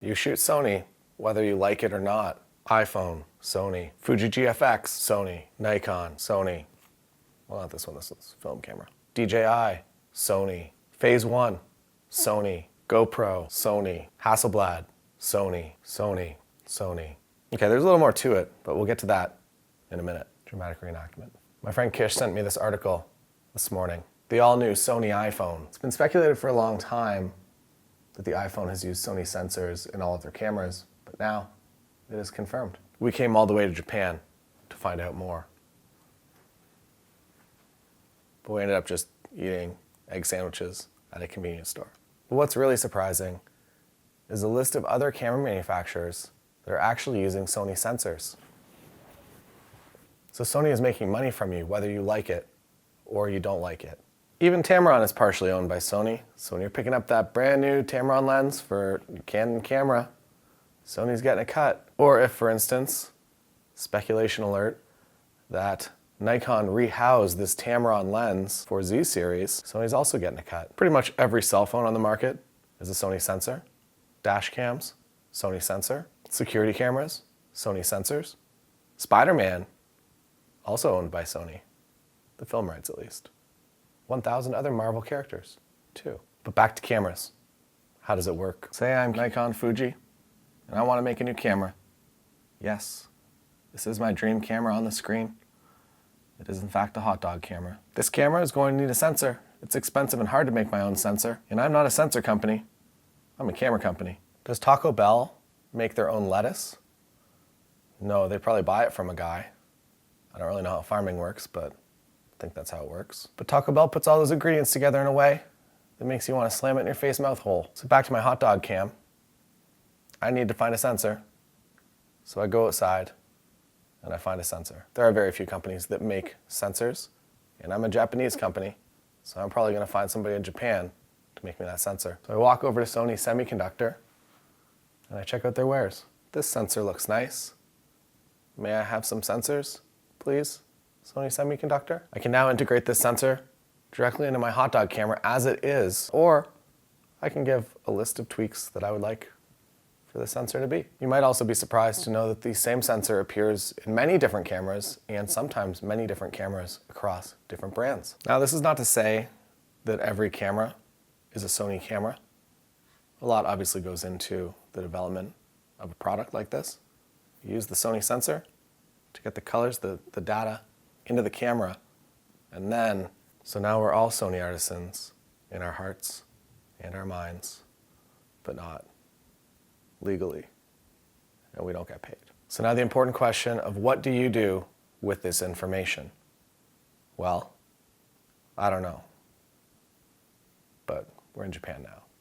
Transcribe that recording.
You shoot Sony, whether you like it or not. iPhone, Sony. Fuji GFX, Sony. Nikon, Sony. Well, not this one, this is film camera. DJI, Sony. Phase 1, Sony. GoPro, Sony. Hasselblad, Sony. Sony, Sony. Okay, there's a little more to it, but we'll get to that in a minute. Dramatic reenactment. My friend Kish sent me this article this morning. The all-new Sony iPhone. It's been speculated for a long time that the iPhone has used Sony sensors in all of their cameras, but now it is confirmed. We came all the way to Japan to find out more. But we ended up just eating egg sandwiches at a convenience store. But what's really surprising is a list of other camera manufacturers that are actually using Sony sensors. So Sony is making money from you whether you like it or you don't like it. Even Tamron is partially owned by Sony. So when you're picking up that brand new Tamron lens for your Canon camera, Sony's getting a cut. Or if, for instance, speculation alert, that Nikon rehoused this Tamron lens for Z series, Sony's also getting a cut. Pretty much every cell phone on the market is a Sony sensor. Dash cams, Sony sensor. Security cameras, Sony sensors. Spider-Man, also owned by Sony. The film rights at least. 1,000 other Marvel characters, too. But back to cameras. How does it work? Say I'm Nikon Fuji, and I want to make a new camera. Yes, this is my dream camera on the screen. It is in fact a hot dog camera. This camera is going to need a sensor. It's expensive and hard to make my own sensor, and I'm not a sensor company. I'm a camera company. Does Taco Bell make their own lettuce? No, they probably buy it from a guy. I don't really know how farming works, but I think that's how it works. But Taco Bell puts all those ingredients together in a way that makes you want to slam it in your face mouth hole. So back to my hot dog cam. I need to find a sensor. So I go outside and I find a sensor. There are very few companies that make sensors, and I'm a Japanese company, so I'm probably going to find somebody in Japan to make me that sensor. So I walk over to Sony Semiconductor and I check out their wares. This sensor looks nice. May I have some sensors, please? Sony Semiconductor. I can now integrate this sensor directly into my hot dog camera as it is, or I can give a list of tweaks that I would like for the sensor to be. You might also be surprised to know that the same sensor appears in many different cameras and sometimes many different cameras across different brands. Now, this is not to say that every camera is a Sony camera. A lot obviously goes into the development of a product like this. You use the Sony sensor to get the colors, the data into the camera, and then, so now we're all Sony artisans in our hearts and our minds, but not legally, and we don't get paid. So now the important question of what do you do with this information? Well, I don't know, but we're in Japan now.